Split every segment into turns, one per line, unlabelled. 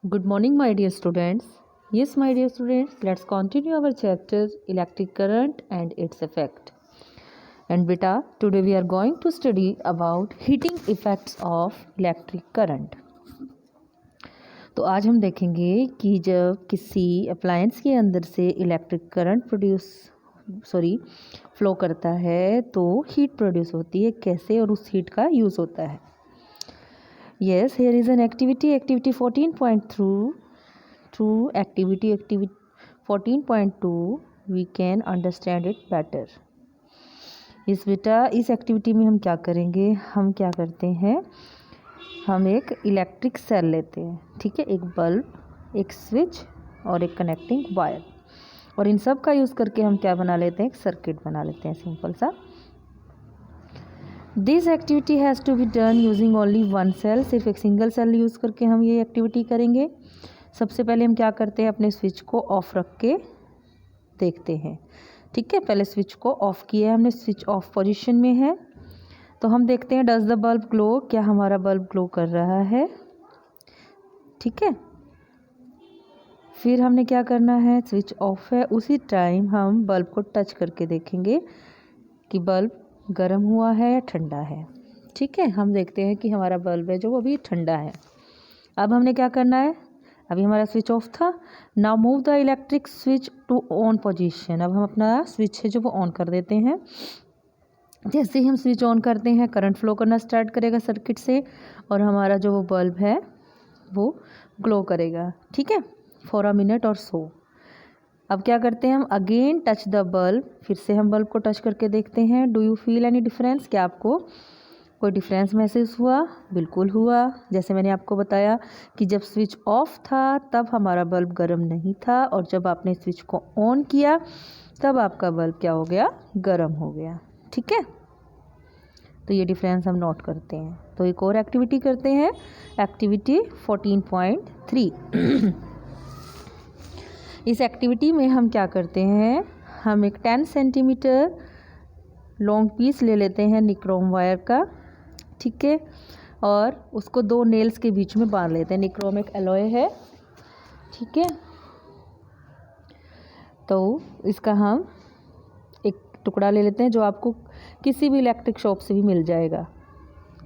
Good morning, my dear students. Yes, my dear students, let's continue our chapter electric current and its effect. And beta, today we are going to study about heating effects of electric current. तो आज हम देखेंगे कि जब किसी appliance के अंदर से इलेक्ट्रिक करंट फ्लो करता है तो हीट प्रोड्यूस होती है कैसे और उस हीट का यूज़ होता है. Yes, here is an activity 14.2. Activity 14.2 we can understand it better. इस बेटा इस एक्टिविटी में हम क्या करेंगे, हम क्या करते हैं, हम एक इलेक्ट्रिक सेल लेते हैं. ठीक है, एक बल्ब, एक स्विच और एक कनेक्टिंग वायर, और इन सब का यूज़ करके हम क्या बना लेते हैं, एक सर्किट बना लेते हैं सिंपल सा. This activity has to be done using only one cell. सिर्फ एक सिंगल सेल यूज़ करके हम ये एक्टिविटी करेंगे. सबसे पहले हम क्या करते हैं, अपने स्विच को ऑफ रख के देखते हैं. ठीक है, पहले स्विच को ऑफ़ किया है हमने, स्विच ऑफ पोजीशन में है, तो हम देखते हैं डज द बल्ब ग्लो, क्या हमारा बल्ब ग्लो कर रहा है. ठीक है, फिर हमने क्या करना है, स्विच ऑफ है, उसी टाइम हम बल्ब को टच करके देखेंगे कि बल्ब गर्म हुआ है या ठंडा है. ठीक है, हम देखते हैं कि हमारा बल्ब है जो वो अभी ठंडा है. अब हमने क्या करना है, अभी हमारा स्विच ऑफ था. Now move the electric switch to on position. अब हम अपना स्विच है जो वो ऑन कर देते हैं. जैसे ही हम स्विच ऑन करते हैं करंट फ्लो करना स्टार्ट करेगा सर्किट से, और हमारा जो वो बल्ब है वो ग्लो करेगा. ठीक है, फॉर अ मिनट और सो. अब क्या करते हैं हम, अगेन टच द बल्ब, फिर से हम बल्ब को टच करके देखते हैं. Do you feel any difference, क्या आपको कोई डिफरेंस महसूस हुआ? बिल्कुल हुआ. जैसे मैंने आपको बताया कि जब स्विच ऑफ था तब हमारा बल्ब गर्म नहीं था, और जब आपने स्विच को ऑन किया तब आपका बल्ब क्या हो गया, गर्म हो गया. ठीक है, तो ये डिफरेंस हम नोट करते हैं. तो एक और एक्टिविटी करते हैं, एक्टिविटी 14.3. इस एक्टिविटी में हम क्या करते हैं, हम एक 10 सेंटीमीटर लॉन्ग पीस ले लेते हैं निक्रोम वायर का. ठीक है, और उसको 2 नेल्स के बीच में बांध लेते हैं. निक्रोम एक एलॉय है. ठीक है, तो इसका हम एक टुकड़ा ले लेते हैं जो आपको किसी भी इलेक्ट्रिक शॉप से भी मिल जाएगा.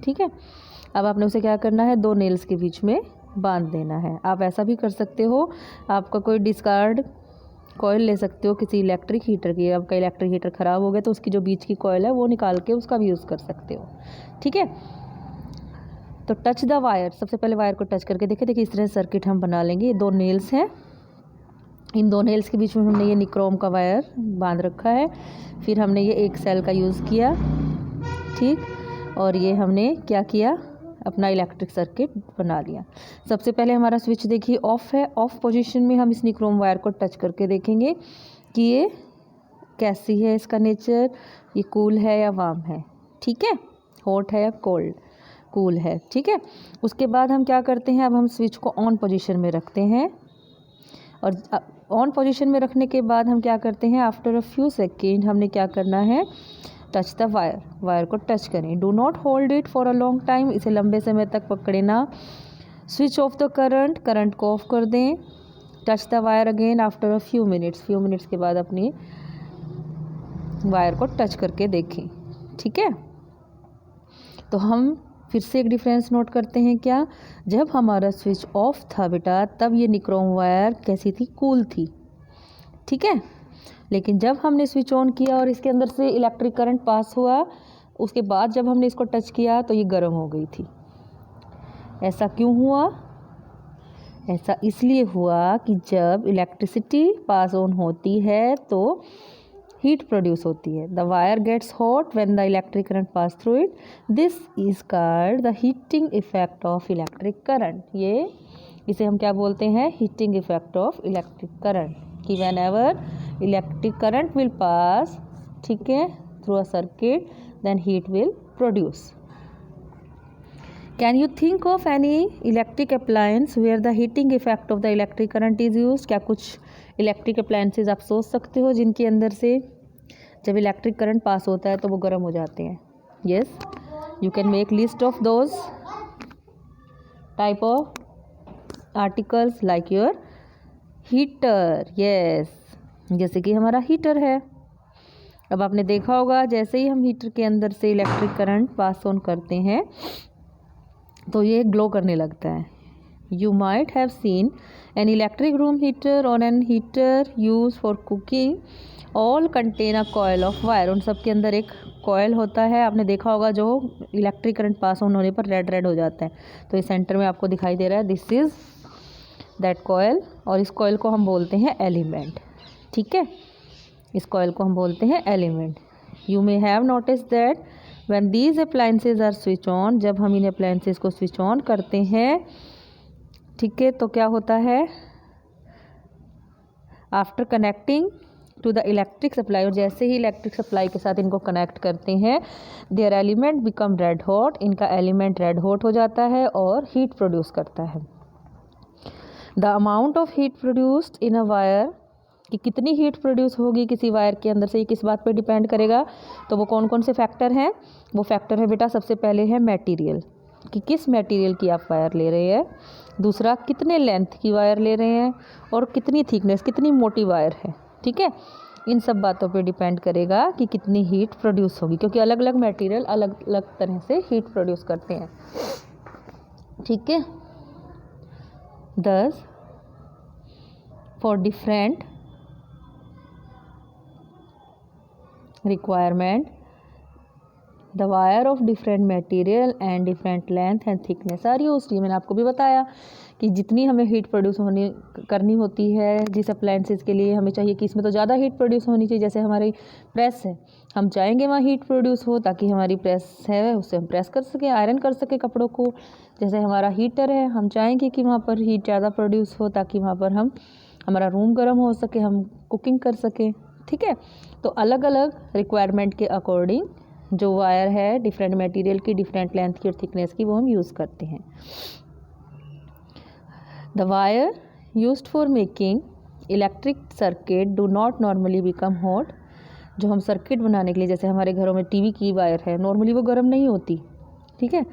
ठीक है, अब आपने उसे क्या करना है, 2 नेल्स के बीच में बांध देना है. आप ऐसा भी कर सकते हो, आपका कोई डिस्कार्ड कॉयल ले सकते हो किसी इलेक्ट्रिक हीटर की. आपका इलेक्ट्रिक हीटर ख़राब हो गया तो उसकी जो बीच की कॉयल है वो निकाल के उसका भी यूज़ कर सकते हो. ठीक है, तो टच द वायर, सबसे पहले वायर को टच करके देखिए इस तरह सर्किट हम बना लेंगे. ये 2 नेल्स हैं, इन 2 नेल्स के बीच में हमने ये निक्रोम का वायर बांध रखा है. फिर हमने ये एक सेल का यूज़ किया. ठीक, और ये हमने क्या किया, अपना इलेक्ट्रिक सर्किट बना लिया. सबसे पहले हमारा स्विच देखिए ऑफ है. ऑफ पोजीशन में हम इस निक्रोम वायर को टच करके देखेंगे कि ये कैसी है, इसका नेचर, ये कूल है या वार्म है. ठीक है, हॉट है या कोल्ड, कूल है. ठीक है, उसके बाद हम क्या करते हैं, अब हम स्विच को ऑन पोजीशन में रखते हैं, और ऑन पोजीशन में रखने के बाद हम क्या करते हैं, आफ्टर अ फ्यू सेकेंड हमने क्या करना है, टच द वायर, वायर को टच करें. Do not hold it for a long time, इसे लंबे समय तक पकड़े ना. Switch off the current, current को ऑफ कर दें. Touch the wire again after a few minutes के बाद अपनी वायर को टच करके देखें. ठीक है, तो हम फिर से एक डिफरेंस नोट करते हैं. क्या, जब हमारा स्विच ऑफ था बेटा तब ये निक्रोम वायर कैसी थी, कूल थी. ठीक है, लेकिन जब हमने स्विच ऑन किया और इसके अंदर से इलेक्ट्रिक करंट पास हुआ, उसके बाद जब हमने इसको टच किया तो ये गर्म हो गई थी. ऐसा क्यों हुआ, ऐसा इसलिए हुआ कि जब इलेक्ट्रिसिटी पास ऑन होती है तो हीट प्रोड्यूस होती है. The wire gets hot when the electric current pass through it. This is called the heating effect of electric current. ये इसे हम क्या बोलते हैं, heating effect of electric current. कि whenever electric current will pass, ठीक है, through a circuit, then heat will produce. Can you think of any electric appliance where the heating effect of the electric current is use. क्या कुछ electric appliances आप सोच सकते हो जिनके अंदर से जब इलेक्ट्रिक करंट पास होता है तो वो गर्म हो जाते हैं. Yes, you can make list of those type of articles like your heater, yes, जैसे कि हमारा हीटर है। अब आपने देखा होगा जैसे ही हम हीटर के अंदर से इलेक्ट्रिक करंट पास ऑन करते हैं तो ये ग्लो करने लगता है। You might have seen an electric room heater और an heater use for cooking, all contain a coil of wire. उन सब के अंदर एक कॉयल होता है, आपने देखा होगा, जो इलेक्ट्रिक करंट पास ऑन होने पर रेड रेड हो जाता है। तो इस सेंटर में आपको दिखाई दे रहा है, दिस इज दैट कॉयल, और इस कॉयल को हम बोलते हैं एलिमेंट। ठीक है, इस कॉयल को हम बोलते हैं element. You may have notice that when these appliances are switch on, जब हम इन अप्लायंसेज को स्विच ऑन करते हैं, ठीक है, तो क्या होता है, after connecting to the electric supply, और जैसे ही इलेक्ट्रिक सप्लाई के साथ इनको कनेक्ट करते हैं, their element become red hot, इनका एलिमेंट रेड हॉट हो जाता है और हीट प्रोड्यूस करता है। The amount of heat produced in a wire, कि कितनी हीट प्रोड्यूस होगी किसी वायर के अंदर से, ये किस बात पे डिपेंड करेगा, तो वो कौन कौन से फैक्टर हैं, वो फैक्टर है बेटा, सबसे पहले है मटेरियल, कि किस मटेरियल की आप वायर ले रहे हैं, दूसरा कितने लेंथ की वायर ले रहे हैं, और कितनी थिकनेस, कितनी मोटी वायर है। ठीक है, इन सब बातों पे डिपेंड करेगा कि कितनी हीट प्रोड्यूस होगी, क्योंकि अलग अलग मटेरियल अलग अलग तरह से हीट प्रोड्यूस करते हैं। ठीक है, thus for different requirement the wire of different material and different length and thickness are used। ये मैंने आपको भी बताया कि जितनी हमें हीट प्रोड्यूस करनी होती है जिस अप्लायंसेस के लिए, हमें चाहिए कि इसमें तो ज़्यादा हीट प्रोड्यूस होनी चाहिए। जैसे हमारी प्रेस है, हम चाहेंगे वहाँ हीट प्रोड्यूस हो ताकि हमारी प्रेस है उससे हम प्रेस कर सकें, आयरन कर सकें कपड़ों को। जैसे हमारा हीटर है, हम चाहेंगे कि वहाँ पर हीट ज़्यादा प्रोड्यूस हो ताकि वहाँ पर हमारा रूम गर्म हो सके, हम कुकिंग कर सकें। ठीक है, तो अलग अलग रिक्वायरमेंट के अकॉर्डिंग जो वायर है डिफरेंट मटेरियल की, डिफरेंट लेंथ की और थिकनेस की, वो हम यूज़ करते हैं। The wire used for making electric circuit do not normally become hot. जो हम सर्किट बनाने के लिए, जैसे हमारे घरों में टीवी की वायर है, नॉर्मली वो गर्म नहीं होती। ठीक है,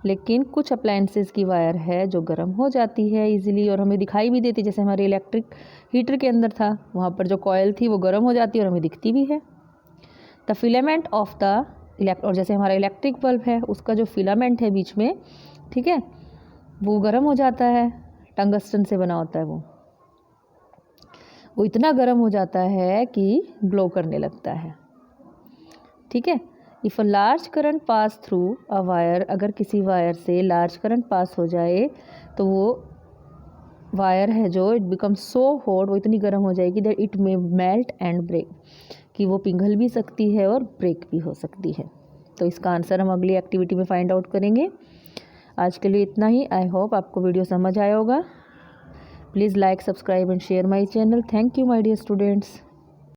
लेकिन कुछ अप्लायंसेस की वायर है जो गर्म हो जाती है इजीली और हमें दिखाई भी देती। जैसे हमारे इलेक्ट्रिक हीटर के अंदर था, वहाँ पर जो कॉयल थी वो गर्म हो जाती है और हमें दिखती भी है। द फिलामेंट ऑफ द और जैसे हमारा इलेक्ट्रिक बल्ब है, उसका जो फिलामेंट है बीच में, ठीक है, वो गर्म हो जाता है, टंगस्टन से बना होता है, वो इतना गर्म हो जाता है कि ग्लो करने लगता है। ठीक है, if a large current pass through a wire, अगर किसी वायर से लार्ज करंट पास हो जाए तो वो वायर है जो इट बिकम सो हॉट, वो इतनी गर्म हो जाएगी that it may melt and break, कि वो पिघल भी सकती है और ब्रेक भी हो सकती है। तो इसका आंसर हम अगली एक्टिविटी में फाइंड आउट करेंगे। आज के लिए इतना ही। आई होप आपको वीडियो समझ आया होगा। Please like, subscribe and share my channel. Thank you my dear students.